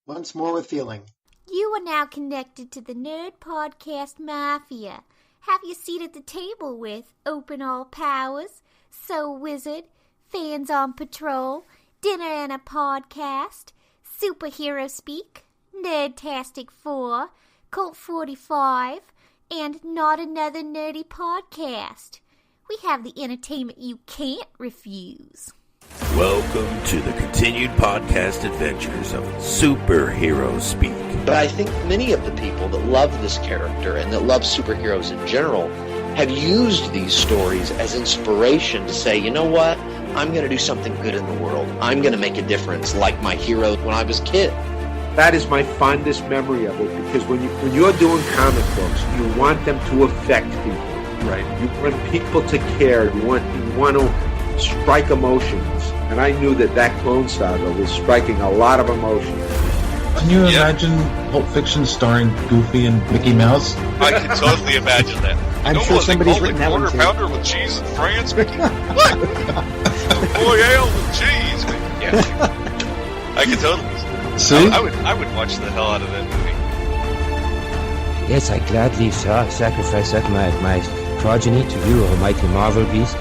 Once more with feeling. You are now connected to the Nerd Podcast Mafia. Have your seat at the table with Open All Powers, Soul Wizard, Fans on Patrol, Dinner and a Podcast, Superhero Speak, Nerdtastic 4, Cult 45, and Not Another Nerdy Podcast. We have the entertainment you can't refuse. Welcome to the continued podcast adventures of Superhero Speak. But I think many of the people that love this character and that love superheroes in general have used these stories as inspiration to say, you know what, I'm going to do something good in the world. I'm going to make a difference like my hero when I was a kid. That is my fondest memory of it, because when you're doing comic books, you want them to affect people, right? You want people to care. You want to strike emotions, and I knew that Clone Saga was striking a lot of emotions. Can you imagine Pulp Fiction starring Goofy and Mickey Mouse? I can totally imagine that. I'm sure somebody's written that one too. Quarter pounder with cheese and France, Mickey. What? Royale with cheese, Mickey. Yeah, I can totally. See? I would watch the hell out of that movie. Yes, I gladly sacrifice that my progeny to you, almighty Marvel beast.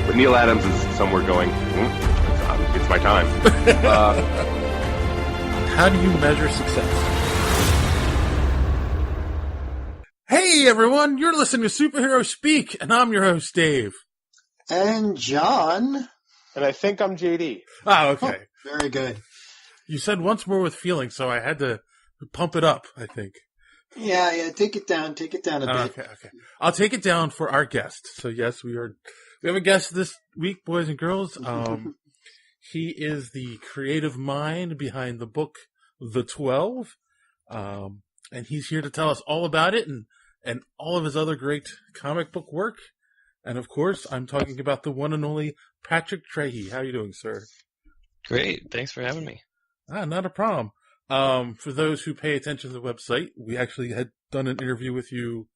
But Neil Adams is somewhere going, it's my time. How do you measure success? Hey everyone, you're listening to Superhero Speak, and I'm your host, Dave. And John. And I think I'm JD. Oh, okay. Oh, very good. You said once more with feeling, so I had to pump it up, I think. Yeah, take it down a bit. Okay. I'll take it down for our guest. So yes, we have a guest this week, boys and girls. He is the creative mind behind the book The 12. And he's here to tell us all about it and all of his other great comic book work. And of course, I'm talking about the one and only Patrick Trahey. How are you doing, sir? Great. Thanks for having me. Not a problem. For those who pay attention to the website, we actually had done an interview with you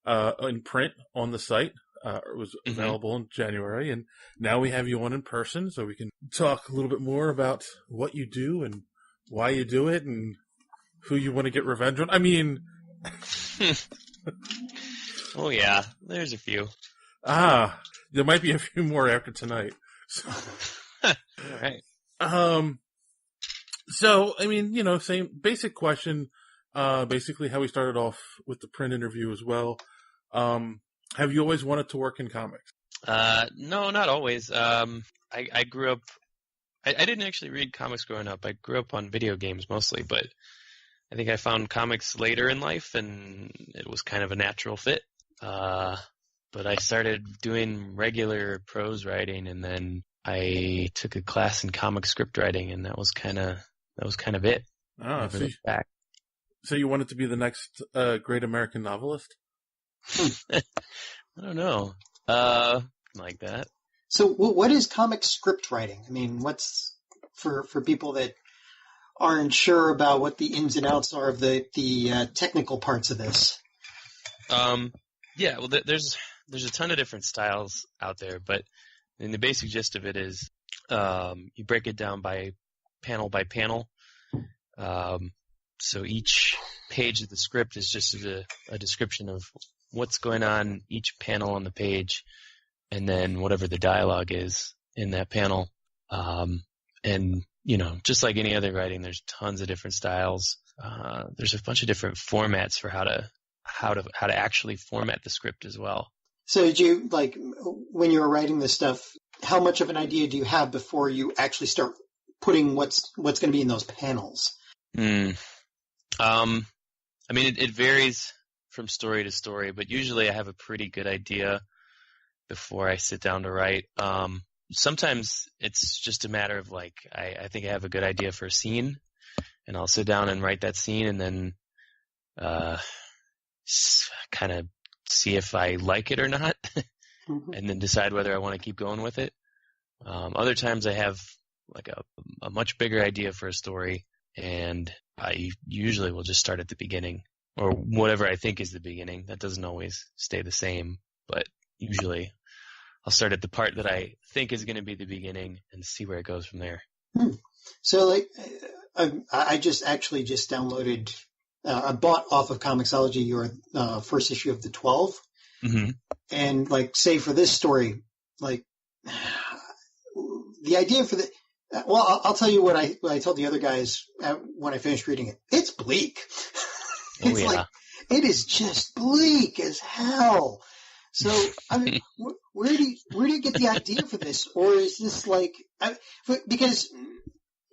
in print on the site. It was available in January, and now we have you on in person, so we can talk a little bit more about what you do and why you do it and who you want to get revenge on. I mean... Oh, yeah. There's a few. There might be a few more after tonight. So. All right. So, I mean, same basic question, basically how we started off with the print interview as well. Have you always wanted to work in comics? No, not always. I grew up, I didn't actually read comics growing up. I grew up on video games mostly, but I think I found comics later in life and it was kind of a natural fit. But I started doing regular prose writing, and then I took a class in comic script writing, and that was kind of it. So you wanted to be the next great American novelist? I don't know. Like that. So what is comic script writing? I mean, what's for people that aren't sure about what the ins and outs are of the technical parts of this? Yeah, well, there's a ton of different styles out there, but in the basic gist of it is you break it down by panel. So each page of the script is just a description of what's going on each panel on the page, and then whatever the dialogue is in that panel. And just like any other writing, there's tons of different styles. There's a bunch of different formats for how to actually format the script as well. So did you, when you were writing this stuff, how much of an idea do you have before you actually start putting what's going to be in those panels? I mean, it varies from story to story, but usually I have a pretty good idea before I sit down to write. Sometimes it's just a matter of I think I have a good idea for a scene, and I'll sit down and write that scene, and then kind of see if I like it or not, and then decide whether I want to keep going with it. Other times I have a much bigger idea for a story, and I usually will just start at the beginning, or whatever I think is the beginning. That doesn't always stay the same, but usually I'll start at the part that I think is going to be the beginning and see where it goes from there. So, like, I just downloaded, I bought off of Comixology your first issue of the 12. Mm-hmm. And, like, say for this story, like, the idea for the, well, I'll tell you what I told the other guys when I finished reading it. It's bleak. It's like, it is just bleak as hell. So, I mean, where do you get the idea for this? Or is this like, because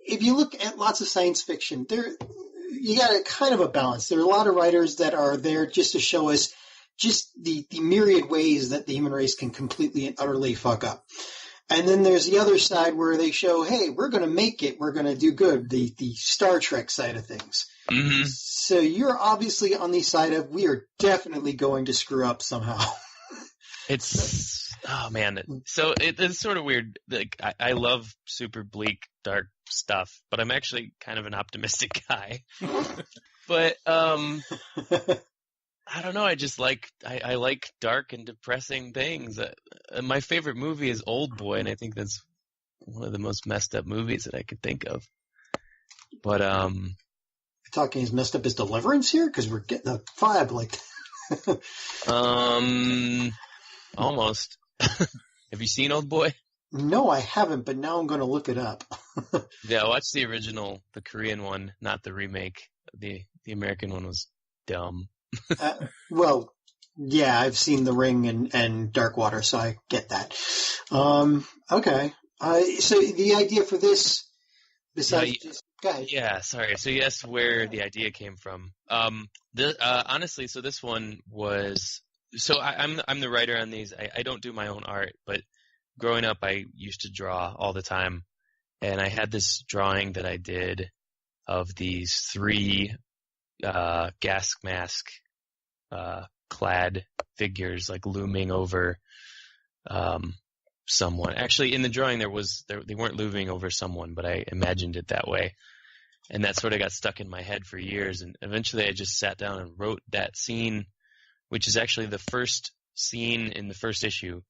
if you look at lots of science fiction, you got a kind of a balance. There are a lot of writers that are there just to show us just the myriad ways that the human race can completely and utterly fuck up. And then there's the other side where they show, hey, we're going to make it. We're going to do good. The Star Trek side of things. Mm-hmm. So you're obviously on the side of, we are definitely going to screw up somehow. It's, oh man. So it's sort of weird. Like, I love super bleak, dark stuff, but I'm actually kind of an optimistic guy. But, I don't know. I just like, I like dark and depressing things. My favorite movie is Old Boy, and I think that's one of the most messed up movies that I could think of. But, you're talking as messed up as Deliverance here? Because we're getting a vibe like that. Almost. Have you seen Old Boy? No, I haven't, but now I'm going to look it up. Yeah, watch the original, the Korean one, not the remake. The American one was dumb. Well, yeah, I've seen The Ring and Dark Water, so I get that. Okay. So the idea for this, besides just, go ahead. Yeah, sorry. So you asked where the idea came from. Honestly, so this one was, so I'm the writer on these. I don't do my own art, but growing up, I used to draw all the time. And I had this drawing that I did of these 3 gas mask clad figures, like looming over someone. Actually, in the drawing they weren't looming over someone, but I imagined it that way, and that sort of got stuck in my head for years. And eventually, I just sat down and wrote that scene, which is actually the first scene in the first issue.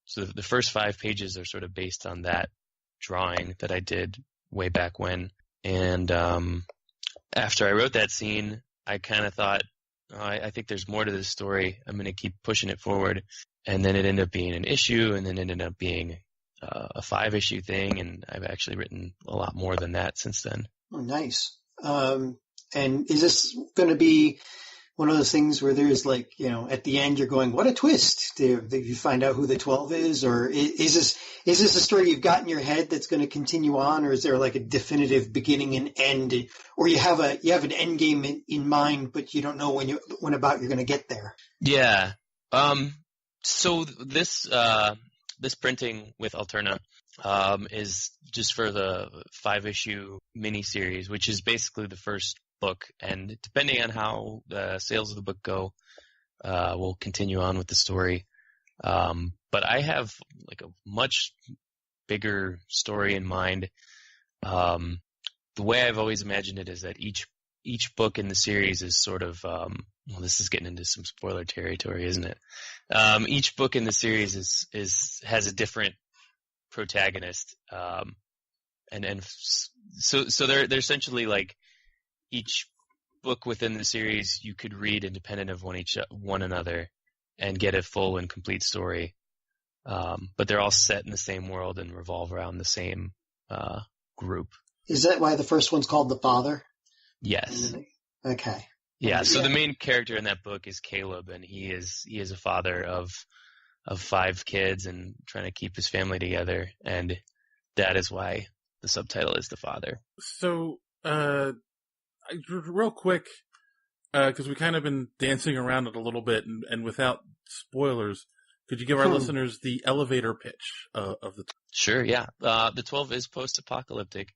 So the first 5 pages are sort of based on that drawing that I did way back when. And after I wrote that scene, I kind of thought, I think there's more to this story. I'm going to keep pushing it forward. And then it ended up being an issue, and then it ended up being a 5-issue thing. And I've actually written a lot more than that since then. Oh, nice. And is this going to be one of those things where there's like, at the end you're going, what a twist? Do you find out who the 12 is? Or is this a story you've got in your head that's going to continue on? Or is there like a definitive beginning and end? Or you have an end game in mind, but you don't know when you're going to get there? Yeah. So this printing with Alterna, is just for the 5-issue miniseries, which is basically the first book, and depending on how the sales of the book go, we'll continue on with the story. But I have like a much bigger story in mind. The way I've always imagined it is that each book in the series is sort of, well, this is getting into some spoiler territory, isn't it? Each book in the series has a different protagonist, and so they're essentially like, each book within the series you could read independent of one another and get a full and complete story. But they're all set in the same world and revolve around the same group. Is that why the first one's called The Father? Yes. Okay. Yeah, so the main character in that book is Caleb, and he is a father of 5 kids and trying to keep his family together, and that is why the subtitle is The Father. So, real quick, because we kind of been dancing around it a little bit, and without spoilers, could you give our listeners the elevator pitch of the? Sure, yeah. The 12 is post-apocalyptic.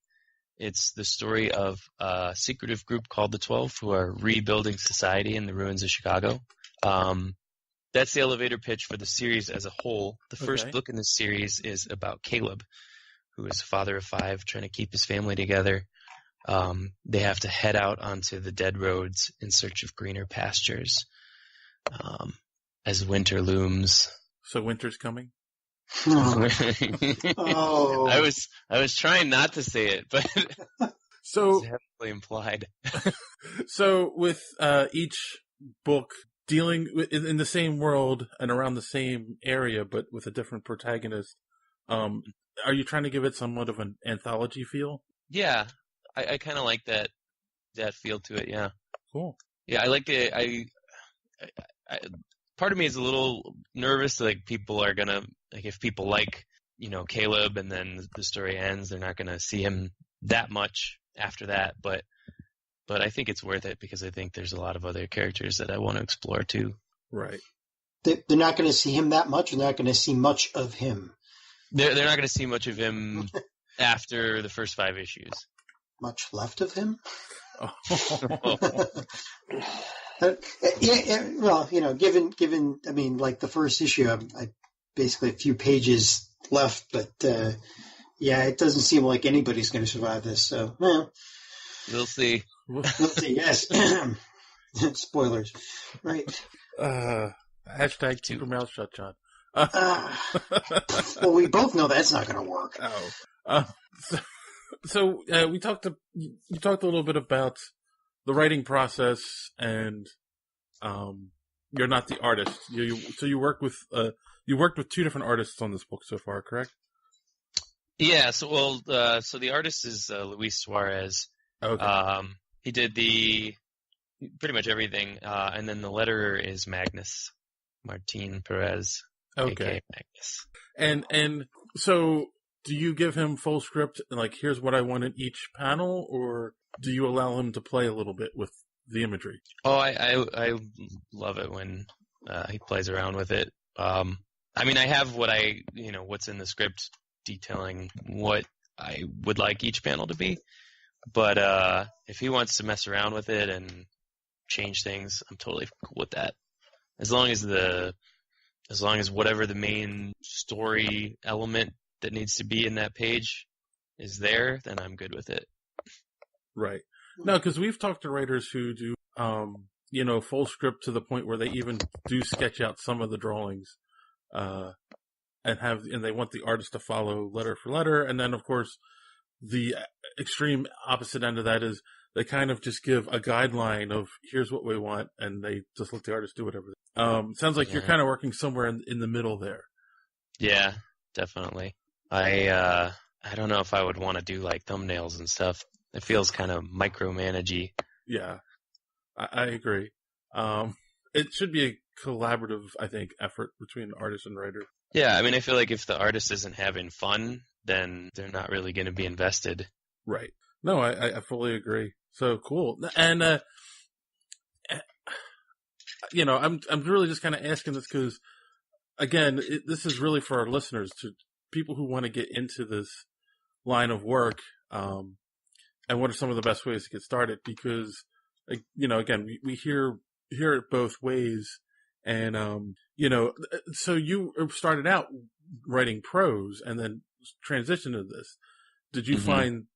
It's the story of a secretive group called the 12 who are rebuilding society in the ruins of Chicago. That's the elevator pitch for the series as a whole. The first book in the series is about Caleb, who is a father of 5 trying to keep his family together. They have to head out onto the dead roads in search of greener pastures as winter looms. So winter's coming? Oh. I was trying not to say it, but So it's heavily implied. So with each book dealing in the same world and around the same area, but with a different protagonist, are you trying to give it somewhat of an anthology feel? Yeah, I kind of like that feel to it. Yeah, cool. Yeah, I like it. I part of me is a little nervous. Like people are gonna if people like Caleb, and then the story ends, they're not gonna see him that much after that. But I think it's worth it because I think there's a lot of other characters that I want to explore too. Right. They're not going to see him that much. They're not going to see much of him. They're not going to see much of him after the first 5 issues. Much left of him? Yeah, well, given, I mean, like the first issue, I basically a few pages left, but yeah, it doesn't seem like anybody's going to survive this. So, well, we'll see. We'll see. Yes, spoilers, right? Hashtag keep your mouth shut, John. Well, we both know that's not going to work. So we talked. You talked a little bit about the writing process, and you're not the artist. So you worked with 2 different artists on this book so far, correct? Yeah. So the artist is Luis Suarez. Okay. He did pretty much everything, and then the letterer is Magnus Martin Perez. Okay. Magnus. And so, do you give him full script? Like, here's what I want in each panel, or do you allow him to play a little bit with the imagery? Oh, I love it when he plays around with it. I mean, I have what's in the script detailing what I would like each panel to be. But if he wants to mess around with it and change things, I'm totally cool with that. As long as whatever the main story element that needs to be in that page is there, then I'm good with it. Right. No, because we've talked to writers who do, full script to the point where they even do sketch out some of the drawings, and they want the artist to follow letter for letter, and then of course the extreme opposite end of that is they kind of just give a guideline of here's what we want, and they just let the artist do whatever. Sounds like you're kind of working somewhere in the middle there. Yeah, definitely. I don't know if I would want to do like thumbnails and stuff. It feels kind of micromanagey. Yeah, I agree. It should be a collaborative, I think, effort between artist and writer. Yeah, I mean, I feel like if the artist isn't having fun, then they're not really going to be invested. Right. No, I fully agree. So cool. And, I'm really just kind of asking this because, again, this is really for our listeners, to people who want to get into this line of work, and what are some of the best ways to get started? Because, again, we hear it both ways. And, so you started out writing prose and then transitioned to this. Did you find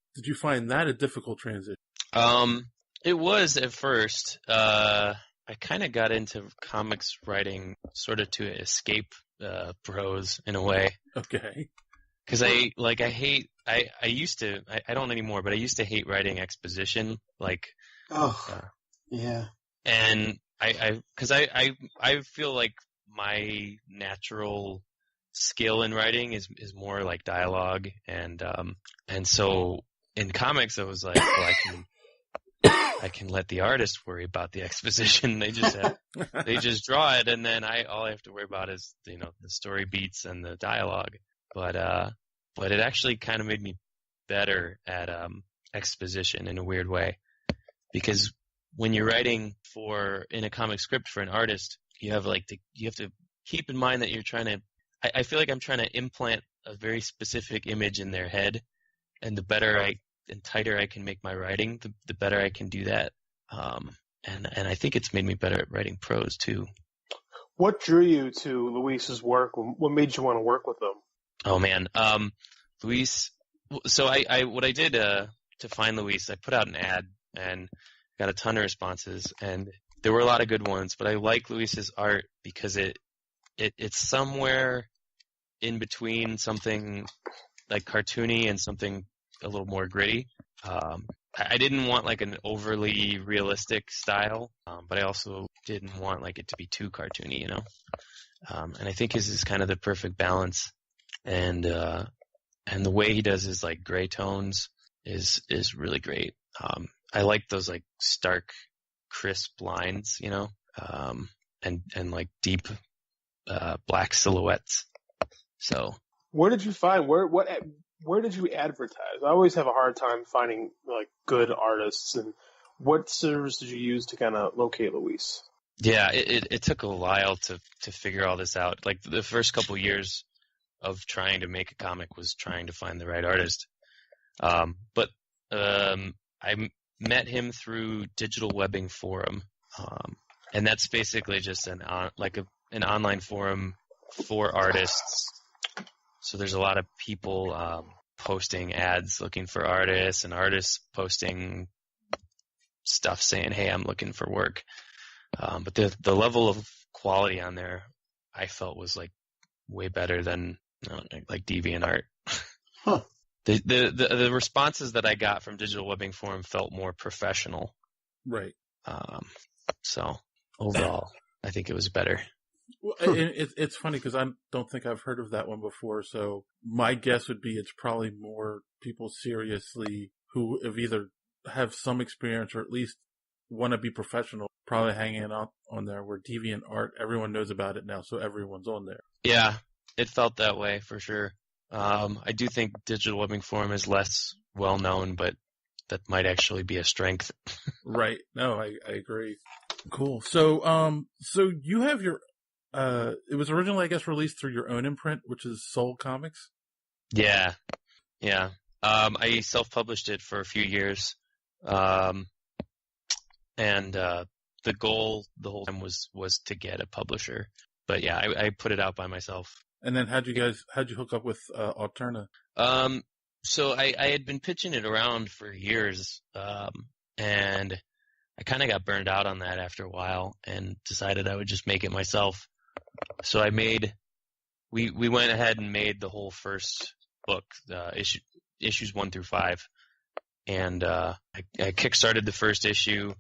that a difficult transition? It was at first. I kind of got into comics writing sort of to escape prose in a way. Okay. Because I used to, I don't anymore, but I used to hate writing exposition. Yeah. And I feel like my natural skill in writing is more like dialogue, and so in comics I was like, well, I can let the artist worry about the exposition. They just draw it, and then all I have to worry about is the story beats and the dialogue. But it actually kind of made me better at exposition in a weird way, because when you're writing in a comic script for an artist, you have to keep in mind that you're trying to. I feel like I'm trying to implant a very specific image in their head, and the better and tighter I can make my writing, the better I can do that. And I think it's made me better at writing prose too. What drew you to Luis's work? What made you want to work with him? Oh man, Luis. So what I did to find Luis, I put out an ad and got a ton of responses, and there were a lot of good ones. But I like Luis's art because it's somewhere in between something like cartoony and something a little more gritty. I didn't want like an overly realistic style, but I also didn't want like it to be too cartoony, you know. And I think his is kind of the perfect balance, and the way he does his like gray tones is really great. I like those like stark, crisp lines, you know, and like deep black silhouettes. So where did you find where did you advertise? I always have a hard time finding like good artists, and what service did you use to kind of locate Luis? Yeah, it took a while to figure all this out. Like the first couple years of trying to make a comic was trying to find the right artist. But I met him through Digital Webbing Forum, and that's basically just an online forum for artists. So there's a lot of people posting ads looking for artists, and artists posting stuff saying, "Hey, I'm looking for work." But the level of quality on there, I felt, was like way better than like DeviantArt. Huh. The responses that I got from Digital Webbing Forum felt more professional. Right. So overall, I think it was better. Well, it's funny because I don't think I've heard of that one before. So my guess would be it's probably more people seriously who have either have some experience or at least want to be professional, probably hanging out on there. Where DeviantArt, everyone knows about it now, so everyone's on there. Yeah, it felt that way for sure. I do think Digital Webbing Forum is less well known, but that might actually be a strength. Right. No, I agree. Cool. So you have your, it was originally, I guess, released through your own imprint, which is Soul Comics. Yeah. I self-published it for a few years. And the goal the whole time was to get a publisher. But yeah, I put it out by myself. And then how'd you hook up with Alterna? So I had been pitching it around for years, and I kind of got burned out on that after a while and decided I would just make it myself. So we went ahead and made the whole first book, issues 1 through 5. And I kickstarted the first issue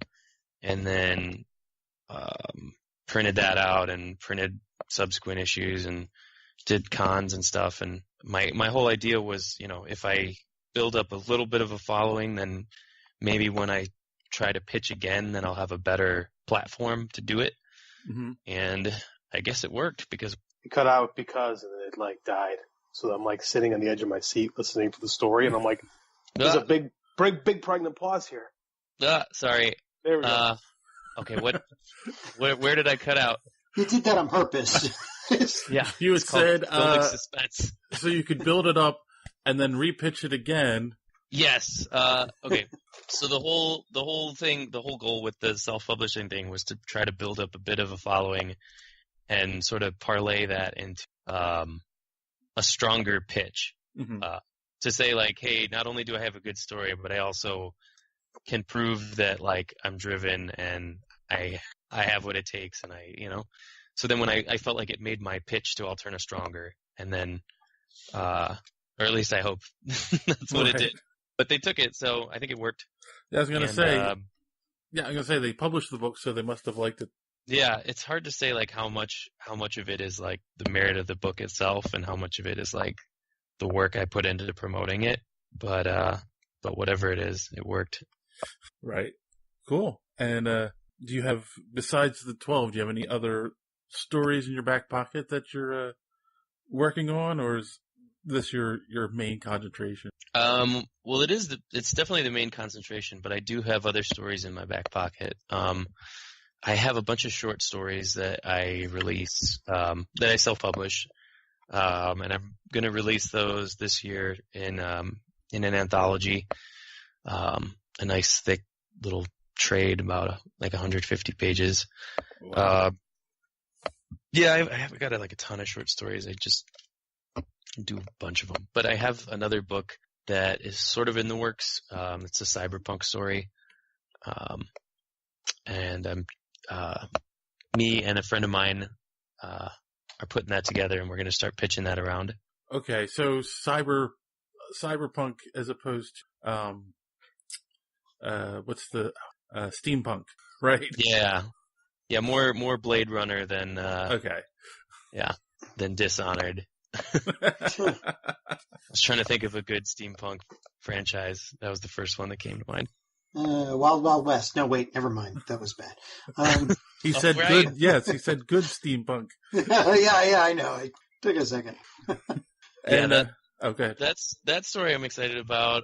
and then printed that out and printed subsequent issues and did cons and stuff. And my whole idea was, if I build up a little bit of a following, then maybe when I try to pitch again, then I'll have a better platform to do it. Mm-hmm. And I guess it worked because you cut out because and it like died. So I'm like sitting on the edge of my seat listening to the story, and I'm like, there's a big pregnant pause here. Sorry. There we go. Okay, where did I cut out? You did that on purpose. Yeah. You had said building suspense. So you could build it up and then repitch it again. Yes. Okay. So the whole goal with the self-publishing thing was to try to build up a bit of a following and sort of parlay that into a stronger pitch. Mm-hmm. To say like, hey, not only do I have a good story, but I also can prove that like I'm driven and I have what it takes, and So then when I felt like it made my pitch to Alterna stronger, and then, or at least I hope that's what it did. But they took it, so I think it worked. Yeah, I was going to say they published the book, so they must have liked it. Yeah, it's hard to say like how much of it is like the merit of the book itself, and how much of it is like the work I put into promoting it. But whatever it is, it worked. Right. Cool. And do you have, besides the 12, do you have any other stories in your back pocket that you're working on, or is this your main concentration? Well, it's definitely the main concentration, but I do have other stories in my back pocket. I have a bunch of short stories that I release, that I self-publish, and I'm going to release those this year in an anthology, a nice thick little trade, about like 150 pages. Wow. I've got like a ton of short stories. I just do a bunch of them, but I have another book that is sort of in the works. It's a cyberpunk story, and me and a friend of mine are putting that together, and we're going to start pitching that around. Okay, so cyberpunk as opposed to what's the steampunk, right? Yeah, more Blade Runner than okay, than Dishonored. I was trying to think of a good steampunk franchise. That was the first one that came to mind. Wild Wild West. No, wait, never mind. That was bad. He said good. Yes, he said good steampunk. yeah, I know. It took a second. Okay. That story I'm excited about.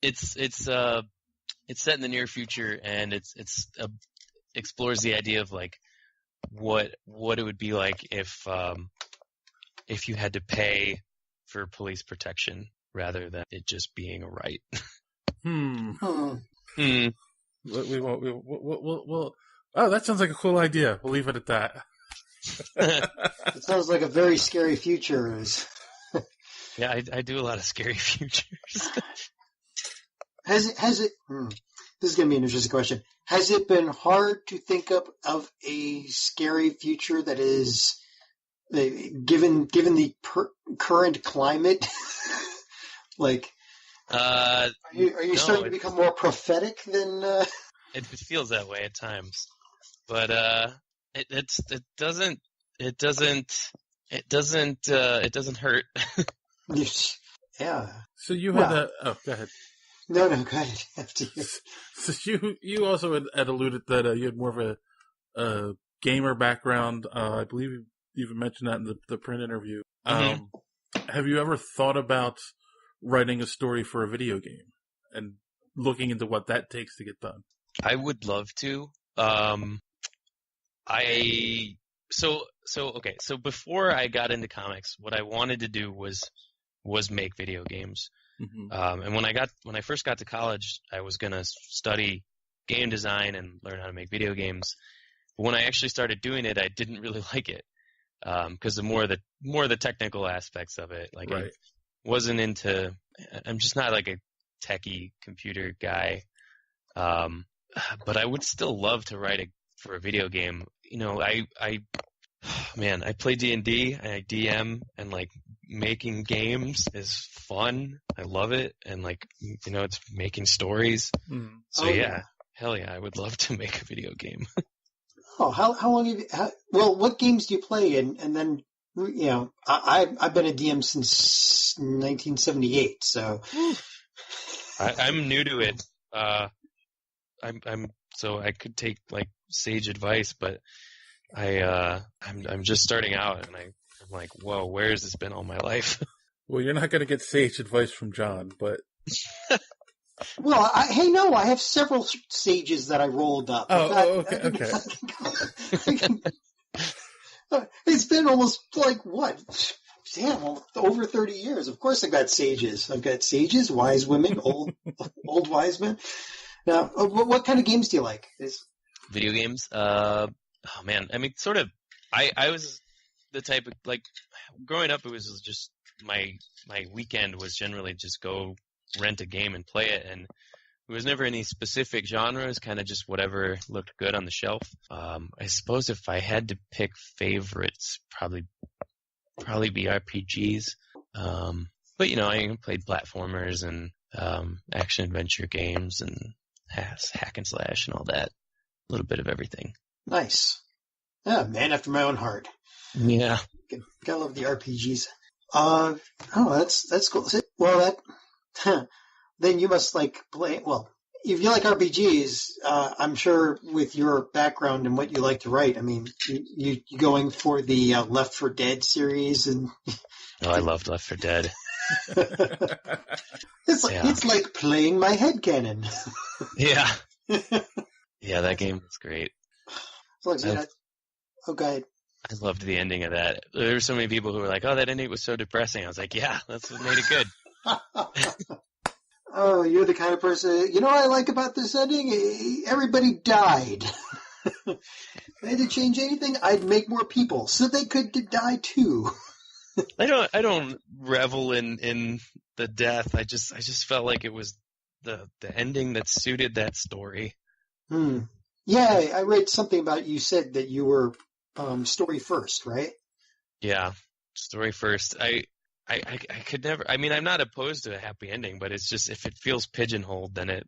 It's set in the near future, and it's explores the idea of like what it would be like if you had to pay for police protection rather than it just being a right. We'll. Oh, that sounds like a cool idea. We'll leave it at that. It sounds like a very scary future. Yeah, I do a lot of scary futures. Has it? This is going to be an interesting question. Has it been hard to think of a scary future that is given the current climate? Like, are you starting to become more prophetic than? It feels that way at times, but it doesn't hurt. Yeah. So you had go ahead. No, go ahead. After you. So you also had alluded that you had more of a gamer background. I believe you even mentioned that in the print interview. Have you ever thought about writing a story for a video game and looking into what that takes to get done? I would love to. So before I got into comics, what I wanted to do was make video games. Mm-hmm. And when I first got to college, I was going to study game design and learn how to make video games. But when I actually started doing it, I didn't really like it. Because the more the technical aspects of it, like I wasn't into. I'm just not like a techie computer guy. But I would still love to write for a video game. You know, I play D&D and I DM, and like making games is fun. I love it, and like it's making stories. So hell yeah, I would love to make a video game. Oh, how long have you? What games do you play? And then I've been a DM since 1978, so I'm new to it. So I could take like sage advice, but I'm just starting out, and I'm like, whoa, where has this been all my life? Well, you're not going to get sage advice from John, but. Well, I have several sages that I rolled up. Okay. It's been almost like what? Damn, over 30 years. Of course, I've got sages. I've got sages, wise women, old wise men. Now, what kind of games do you like? Video games? Oh man, I mean, sort of. I was the type of, like, growing up, it was just my weekend was generally just go rent a game and play it, and there was never any specific genres, kind of just whatever looked good on the shelf. I suppose if I had to pick favorites, probably be RPGs. But I played platformers and action adventure games and hack and slash and all that. A little bit of everything. Nice. Yeah, man after my own heart. Yeah. Gotta love the RPGs. That's cool. Well, then you must like play. Well, if you like RPGs, I'm sure with your background and what you like to write, I mean, you going for the Left 4 Dead series and. Oh, I loved Left 4 Dead. It's like playing my headcanon. Yeah. Yeah, that game was great. Go ahead. I loved the ending of that. There were so many people who were like, "Oh, that ending was so depressing." I was like, "Yeah, that's what made it good." Oh, you're the kind of person. You know what I like about this ending? Everybody died. If I had to change anything, I'd make more people so they could die too. I don't revel in the death. I just felt like it was the ending that suited that story. Yeah, I read something about you said that you were story first, right? Yeah, story first. I could never. I mean, I'm not opposed to a happy ending, but it's just if it feels pigeonholed, then I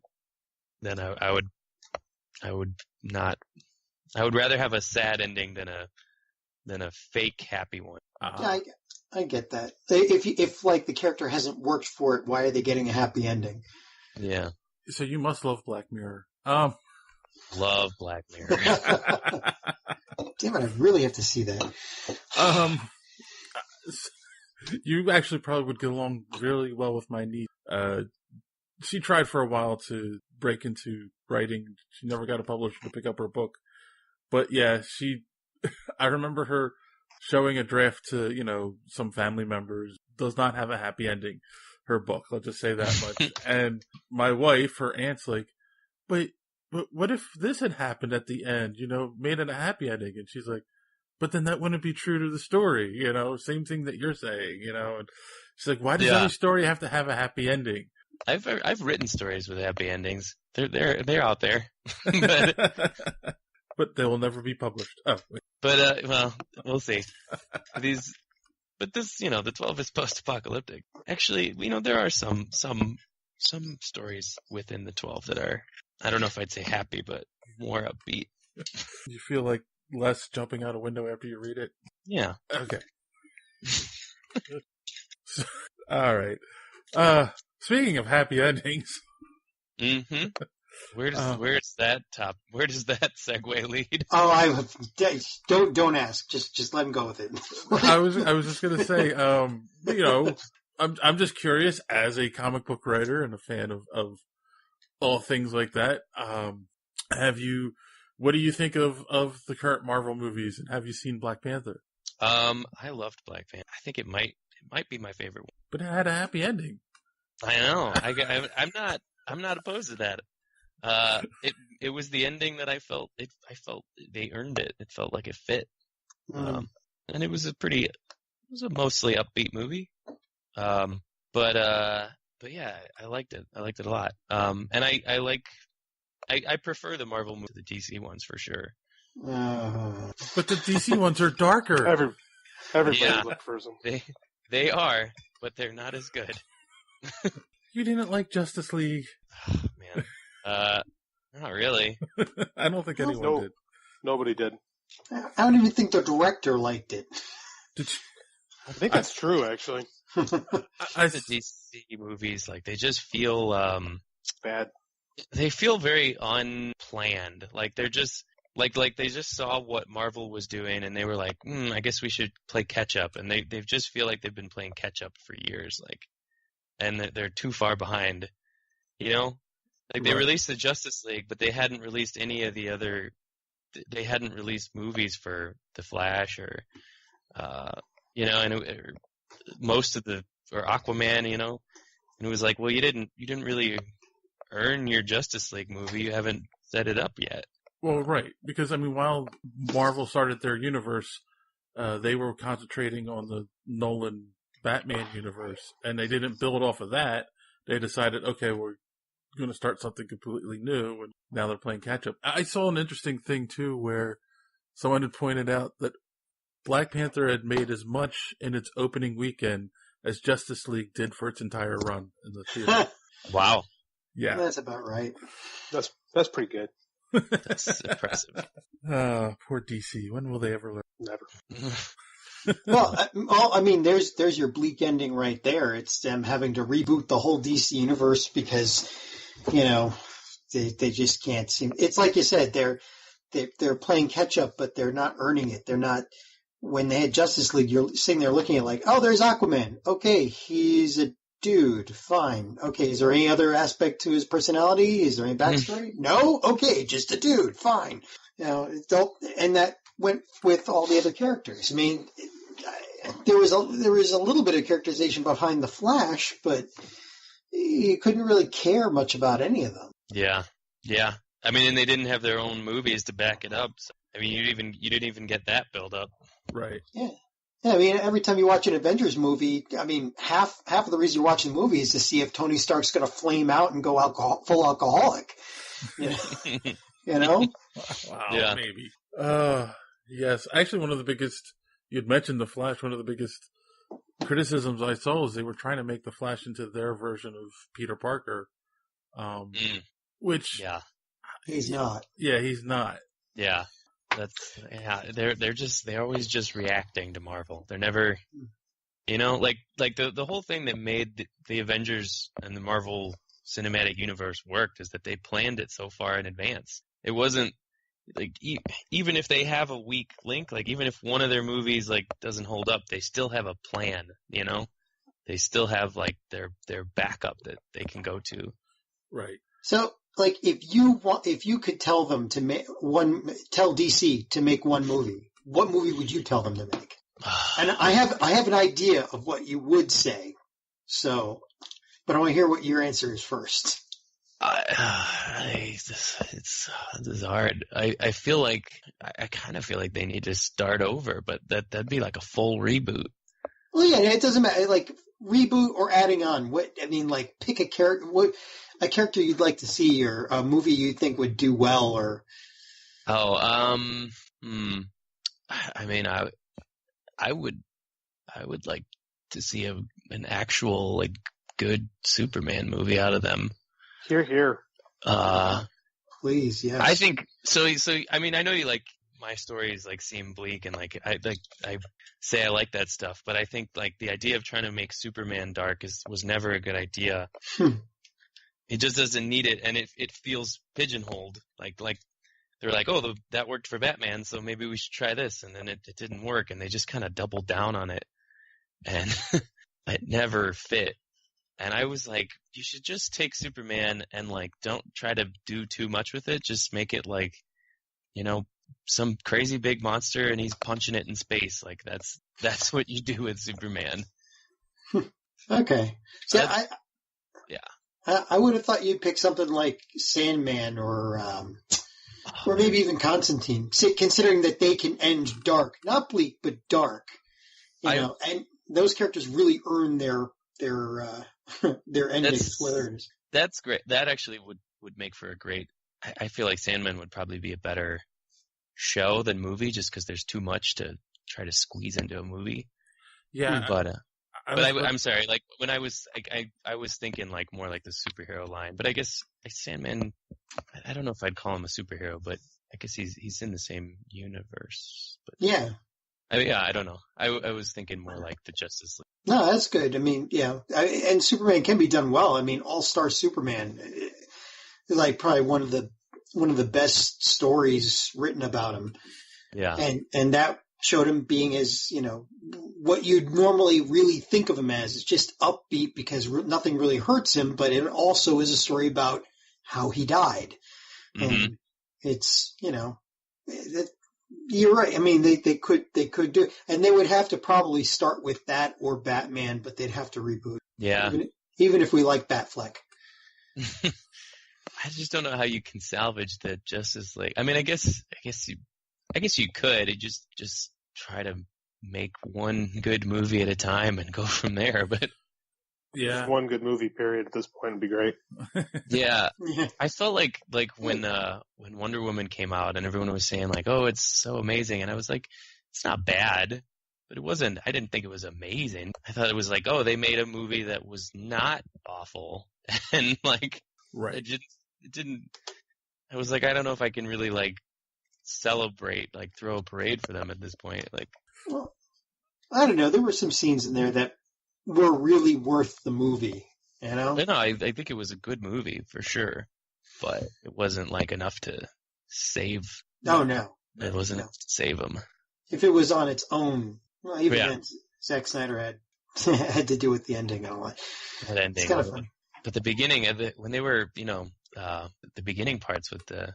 would not. I would rather have a sad ending than a fake happy one. Yeah, I get that. If like the character hasn't worked for it, why are they getting a happy ending? Yeah. So you must love Black Mirror. Love Black Mirror. Damn it! I really have to see that. You actually probably would get along really well with my niece. She tried for a while to break into writing. She never got a publisher to pick up her book. But yeah, I remember her showing a draft to, some family members. Does not have a happy ending, her book. Let's just say that much. And my wife, her aunt's like, but what if this had happened at the end, made it a happy ending? And she's like, but then that wouldn't be true to the story, same thing that you're saying, and she's like, why does every story have to have a happy ending? I've written stories with happy endings. They're out there. But they will never be published. Oh, wait. But well, we'll see. But this, the 12 is post-apocalyptic. Actually, there are some stories within the 12 that are, I don't know if I'd say happy, but more upbeat. You feel like less jumping out a window after you read it? Yeah. Okay. All right. Speaking of happy endings. Mm-hmm. Where does that segue lead? Oh, don't ask. Just let him go with it. I was just gonna say, I'm just curious as a comic book writer and a fan of all things like that. What do you think of the current Marvel movies, and have you seen Black Panther? I loved Black Panther. I think it might be my favorite one. But it had a happy ending. I know. I'm not opposed to that. It was the ending that I felt they earned it. It felt like it fit. And it was a mostly upbeat movie. But yeah, I liked it. I liked it a lot. And I prefer the Marvel movies to the DC ones for sure. But the DC ones are darker. Everybody look for them. They are, but they're not as good. You didn't like Justice League? Oh, man. Not really. I don't think anyone did. Nobody did. I don't even think the director liked it. I think that's true, actually. The DC movies, like, they just feel bad. They feel very unplanned. Like they're just like they just saw what Marvel was doing, and they were like, I guess we should play catch up. And they just feel like they've been playing catch up for years, like, and they're too far behind. Like they released the Justice League, but they hadn't released any of the other. They hadn't released movies for the Flash or, most of or Aquaman, and it was like, well, you didn't really earn your Justice League movie. You haven't set it up yet. Well, right, because while Marvel started their universe, they were concentrating on the Nolan Batman universe, and they didn't build off of that. They decided, okay, we're going to start something completely new, and now they're playing catch up. I saw an interesting thing too, where someone had pointed out that Black Panther had made as much in its opening weekend as Justice League did for its entire run in the theater. Wow. Yeah. That's about right. That's pretty good. That's impressive. Poor DC. When will they ever learn? Never. Well, I mean, there's your bleak ending right there. It's them having to reboot the whole DC universe because, they just can't seem. It's like you said, they're playing catch up, but they're not earning it. They're not. When they had Justice League, you're sitting there looking at like, oh, there's Aquaman. Okay, he's a dude. Fine. Okay, is there any other aspect to his personality? Is there any backstory? No? Okay, just a dude. Fine. And that went with all the other characters. I mean, there was a little bit of characterization behind the Flash, but you couldn't really care much about any of them. Yeah. I mean, and they didn't have their own movies to back it up. So, I mean, you didn't even get that build up. Right. Yeah. I mean, every time you watch an Avengers movie, I mean, half of the reason you're watching the movie is to see if Tony Stark's going to flame out and go full alcoholic. Wow, yeah. Maybe. Yes. Actually, one of the biggest you'd mentioned the Flash. One of the biggest criticisms I saw was they were trying to make the Flash into their version of Peter Parker, which he's not. Yeah, he's not. Yeah, they're always just reacting to Marvel. They're never, like the whole thing that made the Avengers and the Marvel Cinematic Universe worked is that they planned it so far in advance. It wasn't like even if they have a weak link, like even if one of their movies like doesn't hold up, they still have a plan. They still have like their backup that they can go to. Right. So, like, if you could tell them to tell DC to make one movie, what movie would you tell them to make? And I have an idea of what you would say. So, but I want to hear what your answer is first. This is hard. I feel like I kind of feel like they need to start over, but that'd be like a full reboot. Well, yeah, it doesn't matter. Like reboot or adding on. Pick a character. A character you'd like to see, or a movie you think would do well, or. I mean, I would like to see an actual like good Superman movie out of them. Here. Please, yes. I think so. I mean, I know you like my stories like seem bleak, and like I say I like that stuff, but I think like the idea of trying to make Superman dark was never a good idea. It just doesn't need it, and it feels pigeonholed. Like they're like, oh, that worked for Batman, so maybe we should try this, and then it didn't work, and they just kind of doubled down on it, and it never fit. And I was like, you should just take Superman and like don't try to do too much with it. Just make it like, some crazy big monster and he's punching it in space. Like that's what you do with Superman. Okay. So I would have thought you'd pick something like Sandman or maybe even Constantine, considering that they can end dark, not bleak, but dark. And those characters really earn their endings, whether it is. That's great. That actually would make for a great. I feel like Sandman would probably be a better show than movie, just because there's too much to try to squeeze into a movie. Yeah, I'm sorry. Like when I was I was thinking like more like the superhero line, but I guess Sandman. I don't know if I'd call him a superhero, but I guess he's in the same universe. But yeah. I don't know. I was thinking more like the Justice League. No, that's good. I mean, yeah, and Superman can be done well. I mean, All-Star Superman is like probably one of the best stories written about him. Yeah, and that showed him being as what you'd normally really think of him as. It's just upbeat because nothing really hurts him, but it also is a story about how he died, and it's You're right. I mean, they could do it, and they would have to probably start with that or Batman, but they'd have to reboot. Yeah. Even if we like Batfleck. I just don't know how you can salvage the Justice League. I mean, I guess you could just try to make one good movie at a time and go from there. But yeah, just one good movie period at this point would be great. Yeah. I felt like when Wonder Woman came out and everyone was saying like, oh, it's so amazing, and I was like, it's not bad, but it wasn't. I didn't think it was amazing. I thought it was like, oh, they made a movie that was not awful, and like, right. It didn't. I was like, I don't know if I can really like celebrate, like throw a parade for them at this point. Like, well, I don't know. There were some scenes in there that were really worth the movie, No, I think it was a good movie for sure, but it wasn't like enough to save. Oh no, it wasn't enough to save them. If it was on its own, well, even then, Zack Snyder had to do with the ending. I don't know. That ending, it's kind of fun. But the beginning of it, when they were, the beginning parts with the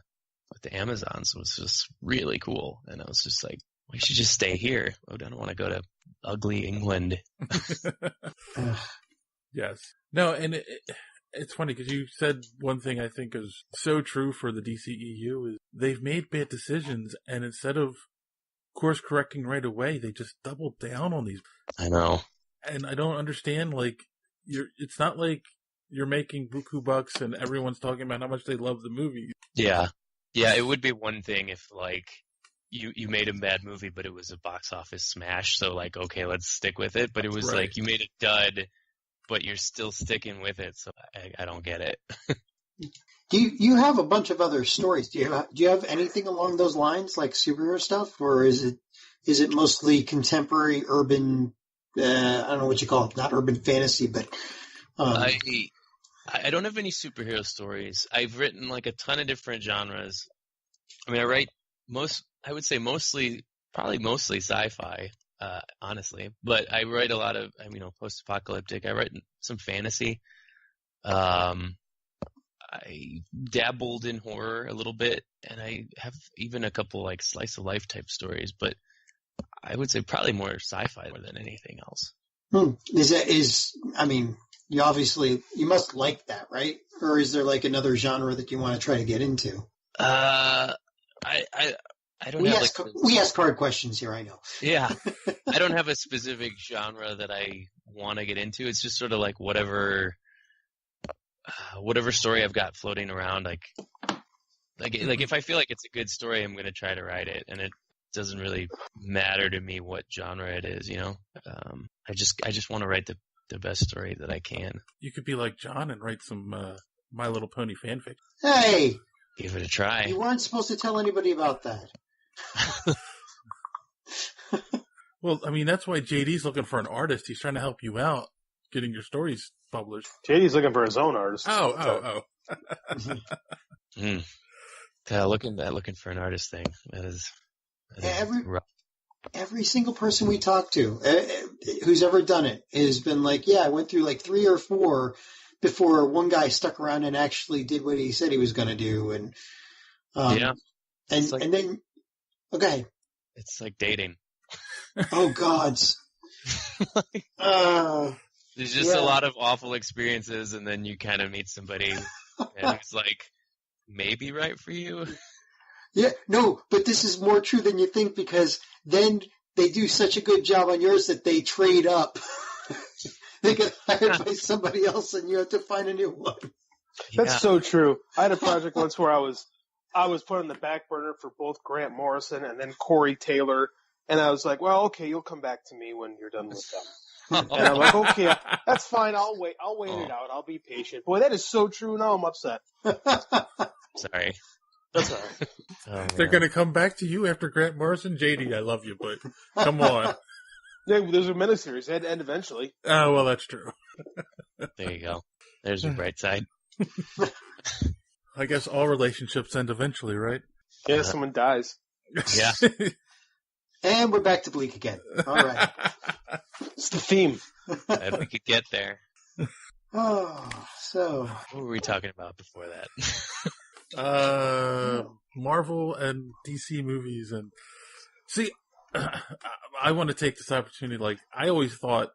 Amazons was just really cool, and I was just like, we should just stay here. I don't want to go to ugly England. Yes. No, and it's funny because you said one thing I think is so true for the DCEU is they've made bad decisions, and instead of course correcting right away, they just doubled down on these. I know. And I don't understand, like, it's not like you're making buku bucks and everyone's talking about how much they love the movie. Yeah. Yeah, it would be one thing if, like, you made a bad movie, but it was a box office smash. So like, okay, let's stick with it. But it was like you made a dud, but you're still sticking with it. So I don't get it. Do you have a bunch of other stories? Do you have anything along those lines, like superhero stuff, or is it mostly contemporary urban? I don't know what you call it, not urban fantasy, but I don't have any superhero stories. I've written like a ton of different genres. I mean, I write mostly sci-fi, honestly, but I write a lot of, post-apocalyptic. I write some fantasy. I dabbled in horror a little bit, and I have even a couple like slice of life type stories, but I would say probably more sci-fi more than anything else. You must like that, right? Or is there like another genre that you want to try to get into? I don't we ask hard questions here, I know. Yeah. I don't have a specific genre that I want to get into. It's just sort of like whatever story I've got floating around, like if I feel like it's a good story, I'm going to try to write it, and it doesn't really matter to me what genre it is, I just want to write the best story that I can. You could be like John and write some My Little Pony fanfic. Hey! Give it a try. You weren't supposed to tell anybody about that. Well, I mean, that's why JD's looking for an artist. He's trying to help you out getting your stories published. JD's looking for his own artist. Oh. Looking for an artist thing. That is rough. Every single person we talk to who's ever done it has been like, yeah, I went through like 3 or 4 before one guy stuck around and actually did what he said he was going to do. And then okay. It's like dating. Oh gods. There's just a lot of awful experiences, and then you kind of meet somebody and it's like maybe right for you. Yeah, no, but this is more true than you think, because then they do such a good job on yours that they trade up. They get hired by somebody else, and you have to find a new one. That's so true. I had a project once where I was put on the back burner for both Grant Morrison and then Corey Taylor, and I was like, well, okay, you'll come back to me when you're done with them. And I'm like, okay, that's fine. I'll wait it out. I'll be patient. Boy, that is so true. Now I'm upset. Sorry. That's all right. They're going to come back to you after Grant Morrison. JD, I love you, but come on. Yeah, there's a miniseries. It had to end eventually. Oh, well, that's true. There you go. There's the bright side. I guess all relationships end eventually, right? Yeah, someone dies. Yeah. And we're back to bleak again. All right. It's the theme. If we could get there. Oh, so. What were we talking about before that? Marvel and DC movies. And see, I want to take this opportunity. Like, I always thought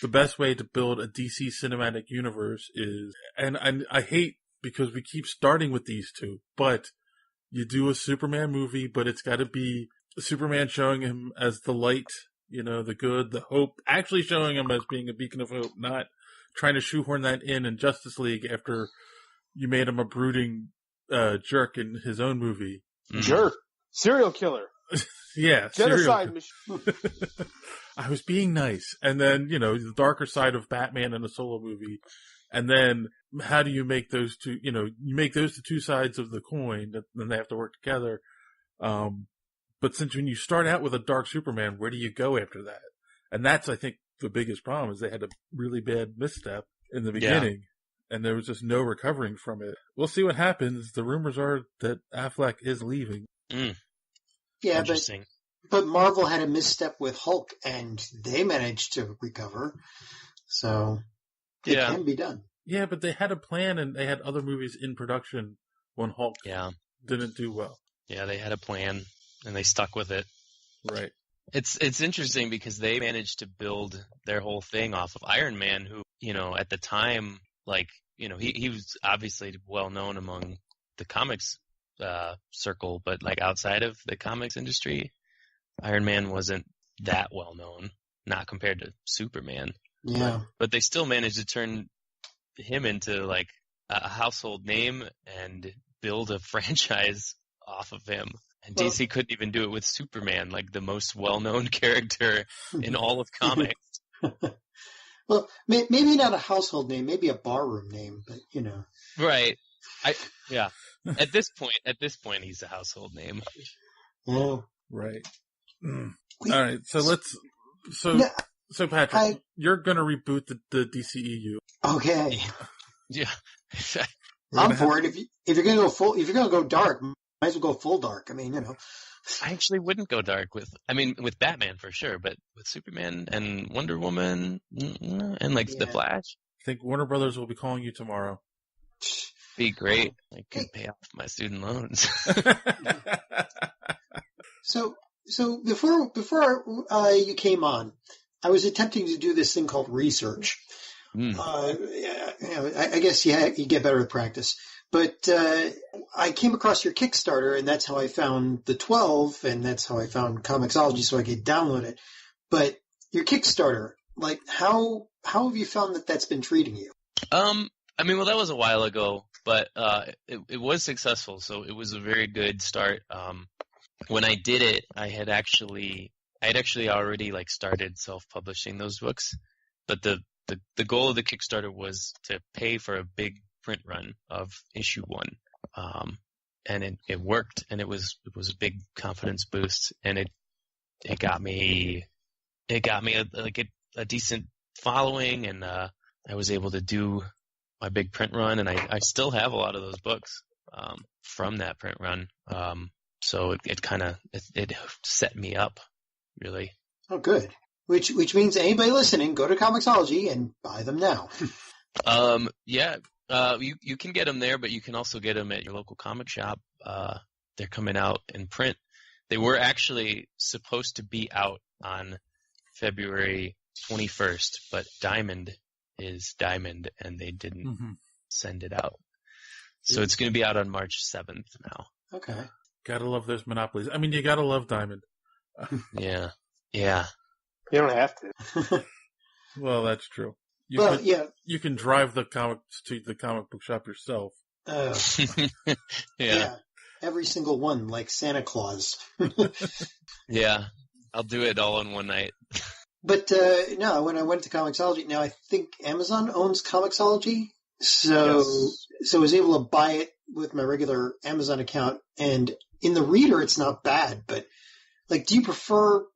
the best way to build a DC cinematic universe is, and I hate because we keep starting with these two, but you do a Superman movie, but it's got to be Superman showing him as the light, the good, the hope, actually showing him as being a beacon of hope, not trying to shoehorn that in Justice League after you made him a brooding jerk in his own movie. Jerk. Serial killer. Yeah. Genocide machine. I was being nice. And then, the darker side of Batman in a solo movie. And then how do you make those two, you make those the two sides of the coin, then they have to work together. But since when you start out with a dark Superman, where do you go after that? And that's, I think, the biggest problem is they had a really bad misstep in the beginning, and there was just no recovering from it. We'll see what happens. The rumors are that Affleck is leaving. Yeah, but Marvel had a misstep with Hulk, and they managed to recover. So it can be done. Yeah, but they had a plan, and they had other movies in production when Hulk didn't do well. Yeah, they had a plan, and they stuck with it. Right. It's interesting because they managed to build their whole thing off of Iron Man, who, at the time, he was obviously well known among the comics circle, but outside of the comics industry, Iron Man wasn't that well known, not compared to Superman. Yeah. But they still managed to turn him into a household name and build a franchise off of him. And DC couldn't even do it with Superman, like the most well-known character in all of comics. Well, maybe not a household name, maybe a barroom name, but you know. Right. Yeah. At this point, he's a household name. Oh, right. All right. So Patrick, you're gonna reboot the DCEU. Okay. Yeah. I'm for it. If you're gonna go dark, might as well go full dark. I mean, you know. I actually wouldn't go dark with Batman for sure, but with Superman and Wonder Woman and the Flash. I think Warner Brothers will be calling you tomorrow. Be great. I could pay off my student loans. So before you came on, I was attempting to do this thing called research. I guess you get better at practice. But I came across your Kickstarter, and that's how I found the 12, and that's how I found Comixology, so I could download it. But your Kickstarter, how have you found that that's been treating you? That was a while ago, but it was successful, so it was a very good start. When I did it, I had actually already started self-publishing those books, but the goal of the Kickstarter was to pay for a big print run of issue 1, and it worked, and it was a big confidence boost, and it got me a decent following, and I was able to do my big print run, and I still have a lot of those books from that print run, so it set me up really. Oh, good. Which means anybody listening, go to Comixology and buy them now. Yeah. You can get them there, but you can also get them at your local comic shop. They're coming out in print. They were actually supposed to be out on February 21st, but Diamond is Diamond, and they didn't send it out. So it's going to be out on March 7th now. Okay. Gotta love those monopolies. I mean, you gotta love Diamond. Yeah. You don't have to. Well, that's true. You can drive the comics to the comic book shop yourself. Yeah. Every single one, like Santa Claus. Yeah. I'll do it all in one night. But no, when I went to Comixology, now I think Amazon owns Comixology, so I was able to buy it with my regular Amazon account. And in the reader, it's not bad. But do you prefer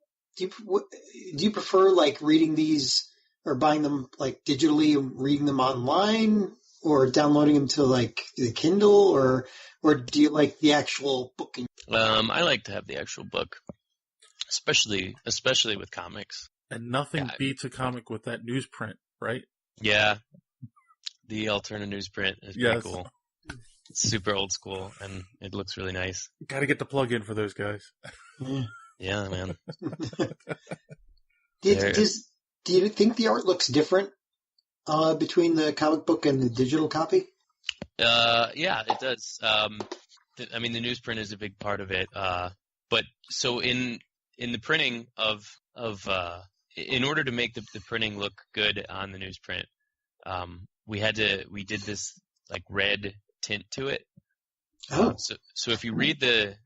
reading these or buying them digitally and reading them online, or downloading them to the Kindle, or do you like the actual book? I like to have the actual book, especially with comics. And nothing beats a comic with that newsprint, right? Yeah, the alternate newsprint is pretty cool. It's super old school, and it looks really nice. Got to get the plug in for those guys. Yeah, man. Do you think the art looks different between the comic book and the digital copy? Yeah, it does. The newsprint is a big part of it. But so in the printing of in order to make the printing look good on the newsprint, we did this red tint to it. Oh. So if you read the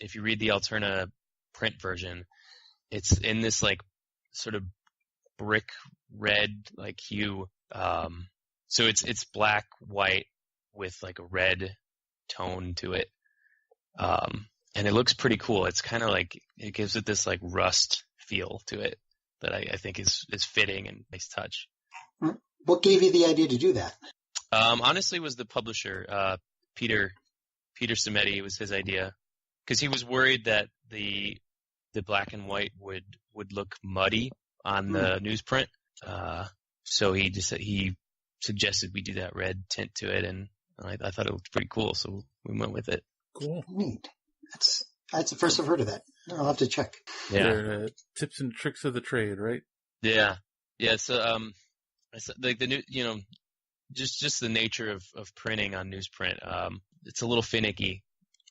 Alterna print version, it's in this sort of brick red hue. So it's black, white with a red tone to it. And it looks pretty cool. It's kind of it gives it this rust feel to it that I think is fitting and nice touch. What gave you the idea to do that? Honestly, was the publisher, Peter Cimetti. It was his idea, because he was worried that the black and white would look muddy on the newsprint. So he suggested we do that red tint to it, and I thought it looked pretty cool, so we went with it. Cool. Neat. That's the first I've heard of that. I'll have to check. Yeah. They're, tips and tricks of the trade, right? Yeah. Yeah. So, the new, just the nature of printing on newsprint, it's a little finicky,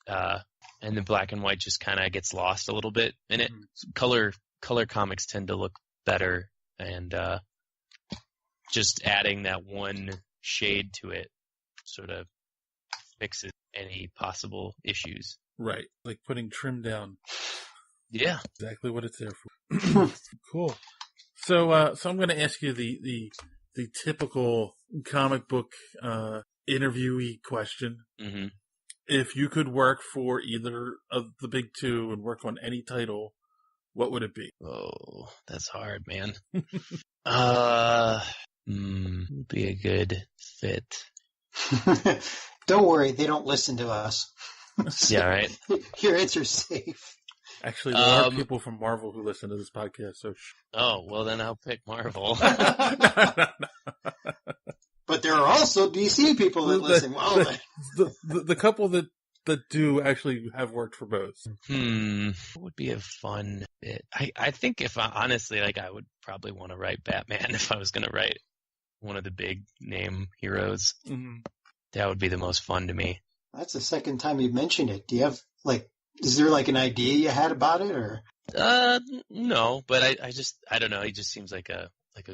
and the black and white just kind of gets lost a little bit in it. Color comics tend to look better, and just adding that one shade to it sort of fixes any possible issues. Right, like putting trim down. Yeah, exactly what it's there for. Cool. So I'm going to ask you the typical comic book interviewee question. Mm-hmm. If you could work for either of the big two and work on any title, what would it be? Oh, that's hard, man. Would be a good fit. Don't worry, they don't listen to us. Yeah, right. Your answer's safe. Actually, there are people from Marvel who listen to this podcast. So. Oh, well, then I'll pick Marvel. But there are also DC people that listen. The couple that do actually have worked for both. What would be a fun bit? I think if I honestly, like, I would probably want to write Batman if I was going to write one of the big name heroes. Mm-hmm. That would be the most fun to me. That's the second time you've mentioned it. Do you have, like, is there like an idea you had about it, or? No, but I don't know. He just seems like a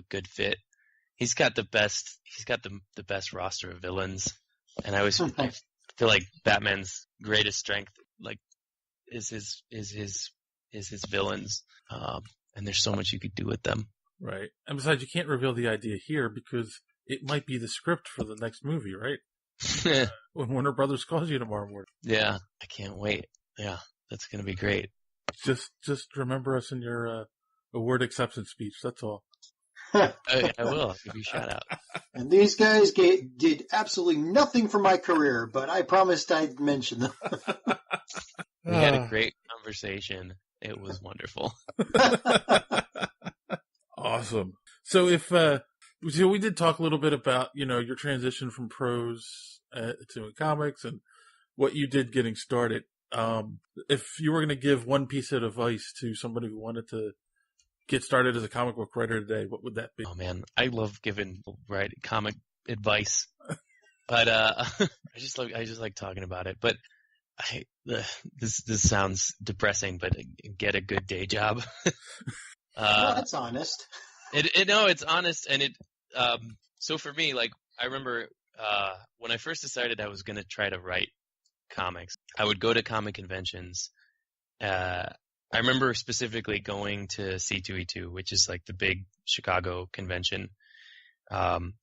good fit. He's got the best roster of villains, and I feel like Batman's greatest strength, like, is his villains. And there's so much you could do with them. Right. And besides, you can't reveal the idea here because it might be the script for the next movie, right? When Warner Brothers calls you tomorrow morning. Yeah, I can't wait. Yeah, that's going to be great. Just remember us in your award acceptance speech. That's all. I will. I'll give you a shout out. And these guys did absolutely nothing for my career, but I promised I'd mention them. We had a great conversation. It was wonderful. Awesome. So so we did talk a little bit about, your transition from prose to comics and what you did getting started. If you were going to give one piece of advice to somebody who wanted to get started as a comic book writer today, what would that be? Oh man, I love giving comic advice, but I just like talking about it. But this sounds depressing, but get a good day job. Well, that's honest. It's honest, and so for me, like, I remember when I first decided I was going to try to write comics, I would go to comic conventions. I remember specifically going to C2E2, which is like the big Chicago convention,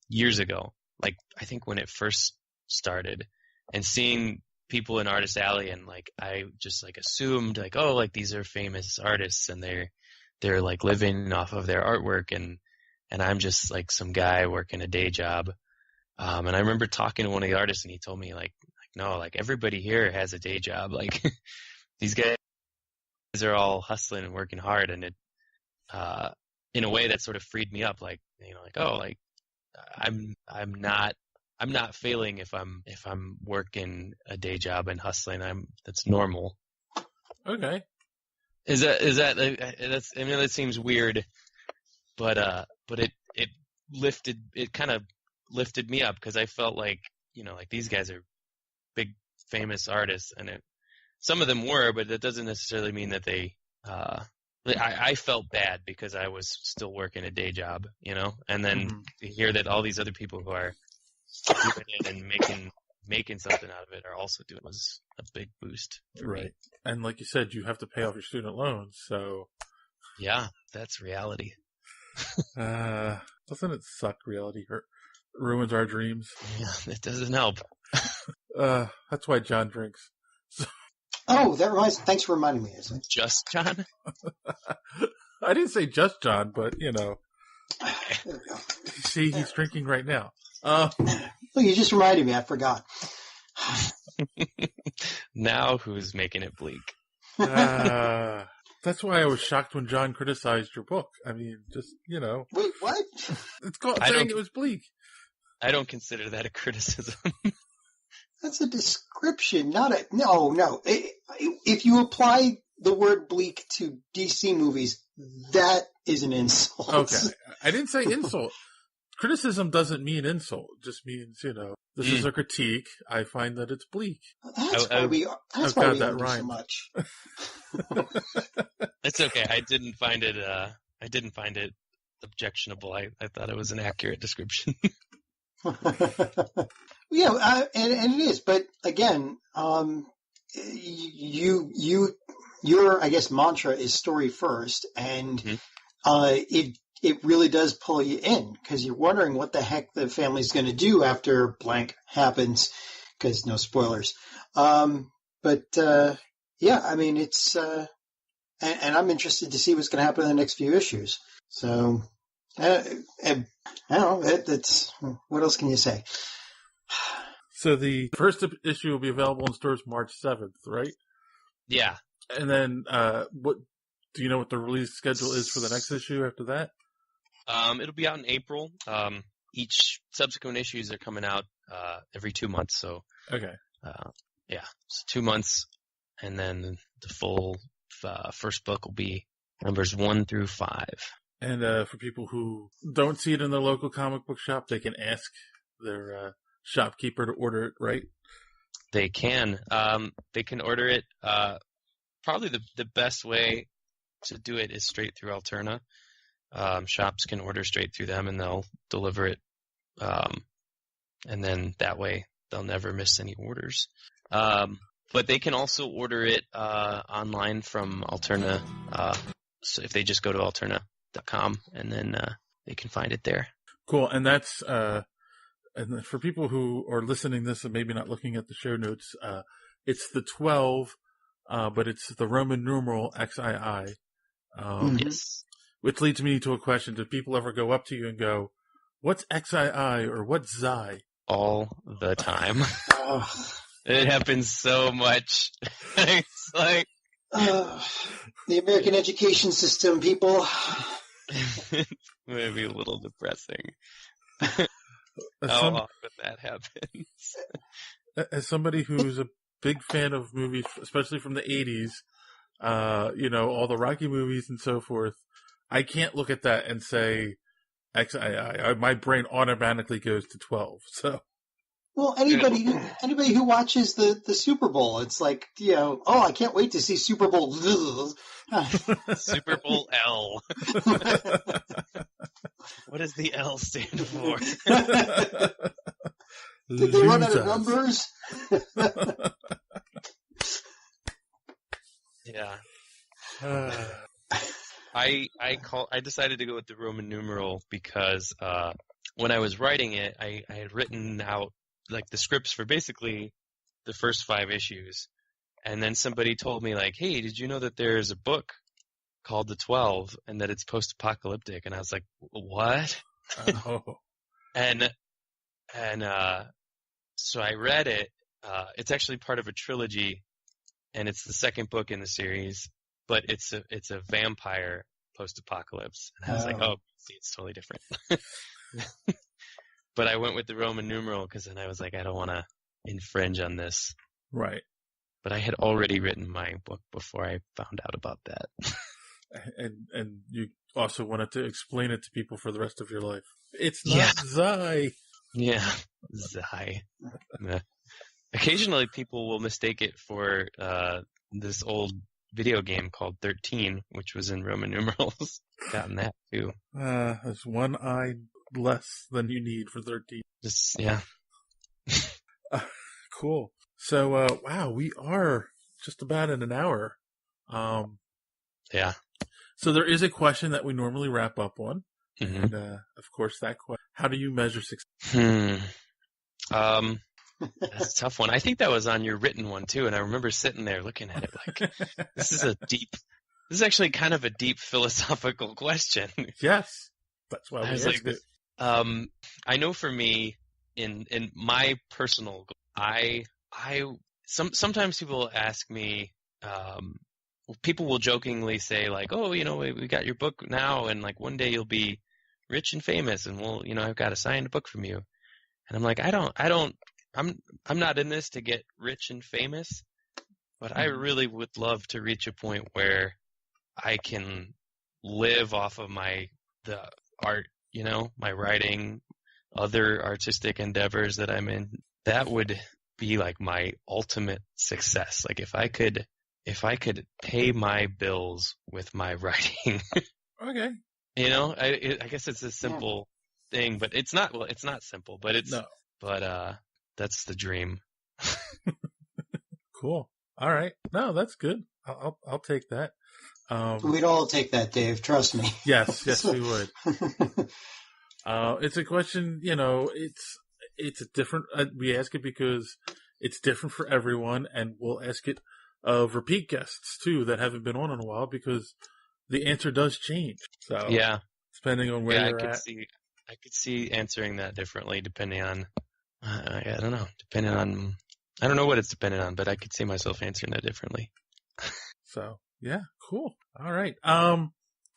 years ago. Like, I think when it first started, and seeing people in Artist Alley, and like, I just like assumed like, oh, like these are famous artists and they're like living off of their artwork, and I'm just like some guy working a day job. And I remember talking to one of the artists, and he told me like no, like everybody here has a day job. Like these guys are all hustling and working hard, and it, in a way that sort of freed me up. Like, like, oh, like I'm not failing if I'm working a day job and hustling. That's normal. Okay. That seems weird, but it kind of lifted me up, because I felt like, like these guys are big famous artists, and some of them were, but that doesn't necessarily mean that they, I felt bad because I was still working a day job, and then to hear that all these other people who are doing it and making something out of it are also doing it was a big boost for me. And like you said, you have to pay off your student loans, so yeah, that's reality. Doesn't it suck? Reality ruins our dreams. Yeah, it doesn't help. That's why John drinks. Oh, that reminds. Thanks for reminding me. Just John? I didn't say just John, but There we go. See, he's drinking right now. Well, you just reminded me. I forgot. Now who's making it bleak? That's why I was shocked when John criticized your book. I mean, just, Wait, what? It's called saying it was bleak. I don't consider that a criticism. That's a description, not a... No. If you apply the word bleak to DC movies, that is an insult. Okay. I didn't say insult. Criticism doesn't mean insult. It just means, this is a critique. I find that it's bleak. That's why we argue so much. It's okay. I didn't find it objectionable. I thought it was an accurate description. Yeah, and it is. But again, your I guess mantra is story first, and it really does pull you in because you're wondering what the heck the family's going to do after blank happens. Because no spoilers. But yeah, I mean it's and I'm interested to see what's going to happen in the next few issues. So I don't know. That's what else can you say? So the first issue will be available in stores March 7th, right? Yeah. And then, what do you know what the release schedule is for the next issue after that? It'll be out in April. Each subsequent issues are coming out every 2 months. So okay. Yeah, so 2 months, and then the full first book will be numbers 1 through 5. And for people who don't see it in their local comic book shop, they can ask their shopkeeper to order it, right? They can. They can order it. Probably the best way to do it is straight through Alterna. Shops can order straight through them, and they'll deliver it. And then that way they'll never miss any orders. But they can also order it online from Alterna. So if they just go to alterna.com, and then they can find it there. Cool. And that's and for people who are listening to this and maybe not looking at the show notes, it's the 12, but it's the Roman numeral XII. Yes. Which leads me to a question. Do people ever go up to you and go, what's XII or what's XI? All the time. It happens so much. It's like the American education system, people. Maybe a little depressing. How often that happens. As somebody who's a big fan of movies, especially from the 80s, all the Rocky movies and so forth, I can't look at that and say XII. My brain automatically goes to 12. So, well, anybody who watches the Super Bowl, it's like, I can't wait to see Super Bowl. Super Bowl L. What does the L stand for? Did they run out of numbers? Yeah. I decided to go with the Roman numeral because when I was writing it, I had written out like the scripts for basically the first 5 issues, and then somebody told me like, "Hey, did you know that there's a book called The 12 and that it's post-apocalyptic?" And I was like, "What?" Oh. And so I read it. It's actually part of a trilogy, and it's the second book in the series. But it's a vampire post-apocalypse. And I was like, oh, see, it's totally different. But I went with the Roman numeral because then I was like, I don't want to infringe on this. Right. But I had already written my book before I found out about that. And you also wanted to explain it to people for the rest of your life. It's not XI. Yeah, XI. Occasionally people will mistake it for this old video game called 13, which was in Roman numerals. Gotten that too. There's one I less than you need for 13. Yeah. Cool. So, wow, we are just about in an hour. Yeah. So there is a question that we normally wrap up on. Mm-hmm. And, of course, that question, how do you measure success? That's a tough one. I think that was on your written one too, and I remember sitting there looking at it like, this is actually kind of a deep philosophical question. Yes, that's why we asked it. I know for me, in my personal goal, sometimes people ask me, people will jokingly say like, oh, we got your book now, and like one day you'll be rich and famous, and I've got a signed book from you, and I'm like, I'm not in this to get rich and famous, but I really would love to reach a point where I can live off of the art, my writing, other artistic endeavors that I'm in. That would be like my ultimate success. Like if I could pay my bills with my writing. Okay. I guess it's a simple thing, but it's not. Well, it's not simple, but it's. No. But That's the dream. Cool. All right. No, that's good. I'll take that. We'd all take that, Dave. Trust me. Yes, we would. It's a question, it's a different, we ask it because it's different for everyone, and we'll ask it of repeat guests too that haven't been on in a while because the answer does change. So yeah, depending on where you're at. I could see answering that differently depending on, I don't know, I don't know what it's dependent on, but I could see myself answering that differently. So, yeah, cool. All right. And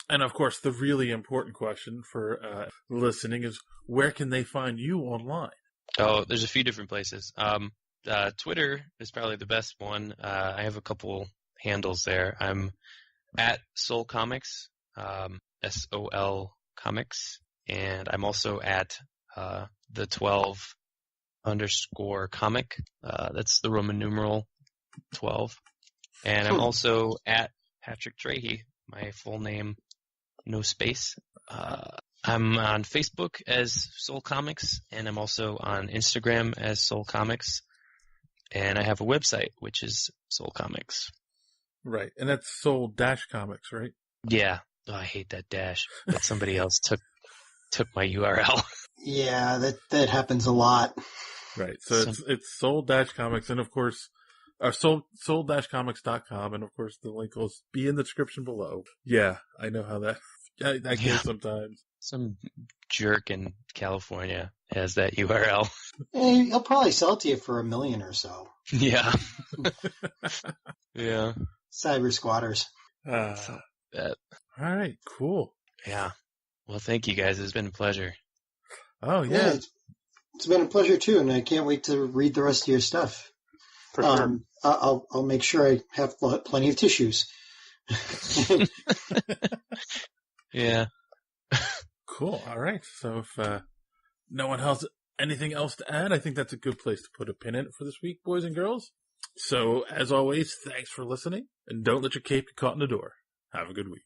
of course, the really important question for listening is, where can they find you online? Oh, there's a few different places. Twitter is probably the best one. I have a couple handles there. I'm at Soul Comics, SOL Comics, and I'm also at the 12_comic. That's the Roman numeral 12. And I'm also at Patrick Trahey, my full name, no space. I'm on Facebook as Soul Comics, and I'm also on Instagram as Soul Comics. And I have a website, which is Soul Comics. Right. And that's Soul-Comics, right? Yeah. Oh, I hate that dash. But somebody else took my URL. Yeah, that happens a lot. Right. So it's Soul-Comics, and of course, soul-comics.com, and of course the link will be in the description below. Yeah, I know how that goes sometimes. Some jerk in California has that URL. Hey, he'll probably sell it to you for $1 million or so. Yeah. Yeah. Cyber squatters. All right, cool. Yeah. Well, thank you guys. It's been a pleasure. Oh, yeah. It's been a pleasure, too, and I can't wait to read the rest of your stuff. For sure. I'll make sure I have plenty of tissues. Yeah. Cool. All right. So if no one has anything else to add, I think that's a good place to put a pin in it for this week, boys and girls. So, as always, thanks for listening, and don't let your cape get caught in the door. Have a good week.